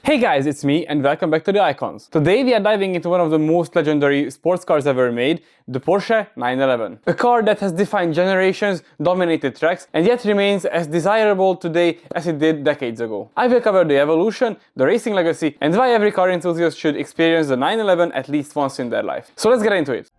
Hey guys, it's me and welcome back to the Icons. Today we are diving into one of the most legendary sports cars ever made, the Porsche 911. A car that has defined generations, dominated tracks, and yet remains as desirable today as it did decades ago. I will cover the evolution, the racing legacy, and why every car enthusiast should experience the 911 at least once in their life. So let's get into it.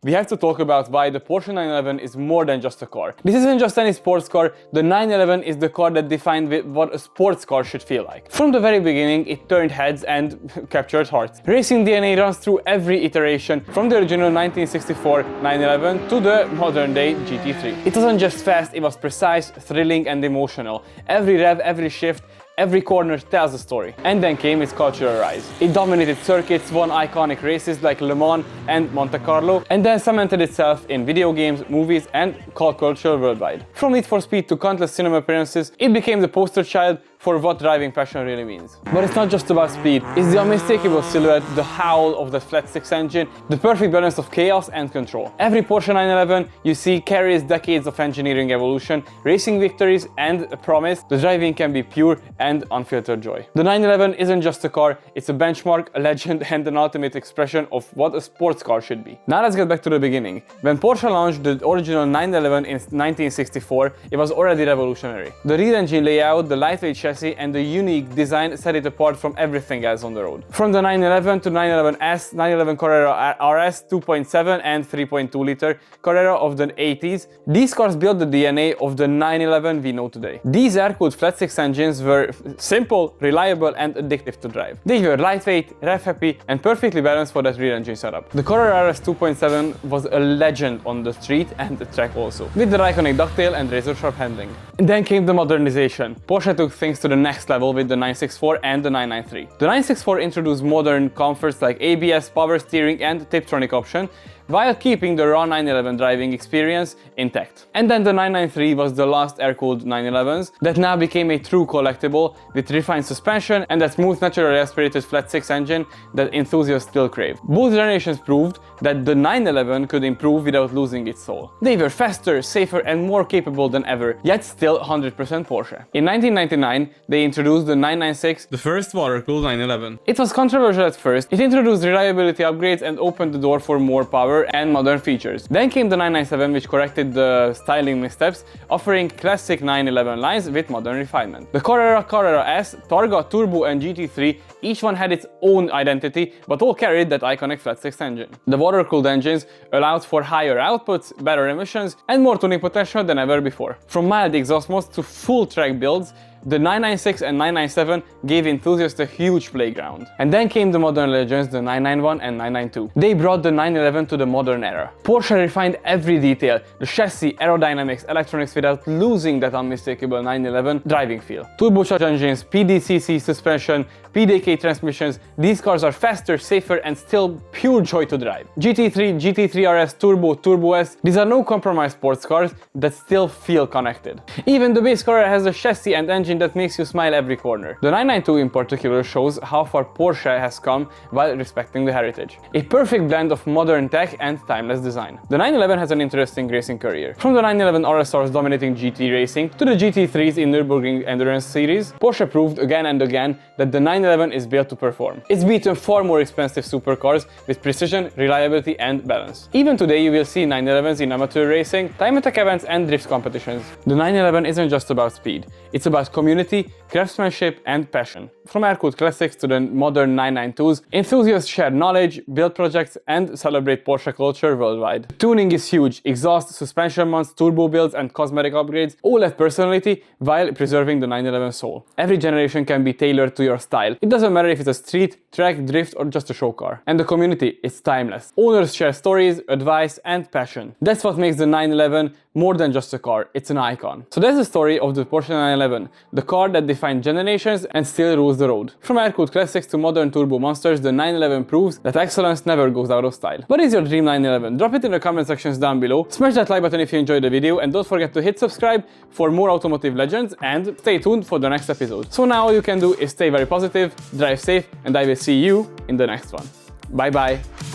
We have to talk about why the Porsche 911 is more than just a car. This isn't just any sports car, the 911 is the car that defined what a sports car should feel like. From the very beginning, it turned heads and captured hearts. Racing DNA runs through every iteration, from the original 1964 911 to the modern day GT3. It wasn't just fast, it was precise, thrilling and emotional. Every rev, every shift, every corner tells a story. And then came its cultural rise. It dominated circuits, won iconic races like Le Mans and Monte Carlo, and then cemented itself in video games, movies, and cult culture worldwide. From Need for Speed to countless cinema appearances, it became the poster child for what driving passion really means. But it's not just about speed, it's the unmistakable silhouette, the howl of the flat six engine, the perfect balance of chaos and control. Every Porsche 911 you see carries decades of engineering evolution, racing victories, and a promise the driving can be pure and unfiltered joy. The 911 isn't just a car, it's a benchmark, a legend, and an ultimate expression of what a sports car should be. Now let's get back to the beginning. When Porsche launched the original 911 in 1964, it was already revolutionary. The rear engine layout, the lightweight chassis, and the unique design set it apart from everything else on the road. From the 911 to 911S, 911 Carrera RS 2.7 and 3.2 liter Carrera of the 80s, these cars built the DNA of the 911 we know today. These air-cooled flat-six engines were simple, reliable, and addictive to drive. They were lightweight, rev-happy, and perfectly balanced for that rear engine setup. The Carrera RS 2.7 was a legend on the street and the track also, with their iconic ducktail and razor-sharp handling. And then came the modernization. Porsche took things to the next level with the 964 and the 993. The 964 introduced modern comforts like ABS, power steering, and Tiptronic option, while keeping the raw 911 driving experience intact. And then the 993 was the last air-cooled 911s that now became a true collectible with refined suspension and that smooth, naturally aspirated flat-six engine that enthusiasts still crave. Both generations proved that the 911 could improve without losing its soul. They were faster, safer, and more capable than ever, yet still 100% Porsche. In 1999, they introduced the 996, the first water-cooled 911. It was controversial at first. It introduced reliability upgrades and opened the door for more power and modern features. Then came the 997, which corrected the styling missteps, offering classic 911 lines with modern refinement. The Carrera, Carrera S, Targa, Turbo, and GT3, each one had its own identity, but all carried that iconic flat-six engine. The water-cooled engines allowed for higher outputs, better emissions, and more tuning potential than ever before. From mild exhaust modes to full track builds, the 996 and 997 gave enthusiasts a huge playground. And then came the modern legends, the 991 and 992. They brought the 911 to the modern era. Porsche refined every detail, the chassis, aerodynamics, electronics, without losing that unmistakable 911 driving feel. Turbocharged engines, PDCC suspension, PDK transmissions, these cars are faster, safer, and still pure joy to drive. GT3, GT3 RS, Turbo, Turbo S, these are no compromise sports cars that still feel connected. Even the base Carrera has a chassis and engine that makes you smile every corner. The 992 in particular shows how far Porsche has come while respecting the heritage. A perfect blend of modern tech and timeless design. The 911 has an interesting racing career. From the 911 RSR's dominating GT racing to the GT3s in Nürburgring Endurance Series, Porsche proved again and again that the 911 is built to perform. It's beaten far more expensive supercars with precision, reliability, and balance. Even today you will see 911s in amateur racing, time attack events, and drift competitions. The 911 isn't just about speed, it's about community, craftsmanship, and passion. From air-cooled classics to the modern 992s, enthusiasts share knowledge, build projects, and celebrate Porsche culture worldwide. Tuning is huge. Exhaust, suspension mounts, turbo builds, and cosmetic upgrades all have personality while preserving the 911 soul. Every generation can be tailored to your style. It doesn't matter if it's a street, track, drift, or just a show car. And the community is timeless. Owners share stories, advice, and passion. That's what makes the 911 more than just a car, it's an icon. So that's the story of the Porsche 911, the car that defined generations and still rules the road. From air-cooled classics to modern turbo monsters, the 911 proves that excellence never goes out of style. What is your dream 911? Drop it in the comment sections down below, smash that like button if you enjoyed the video, and don't forget to hit subscribe for more automotive legends, and stay tuned for the next episode. So now all you can do is stay very positive, drive safe, and I will see you in the next one. Bye bye!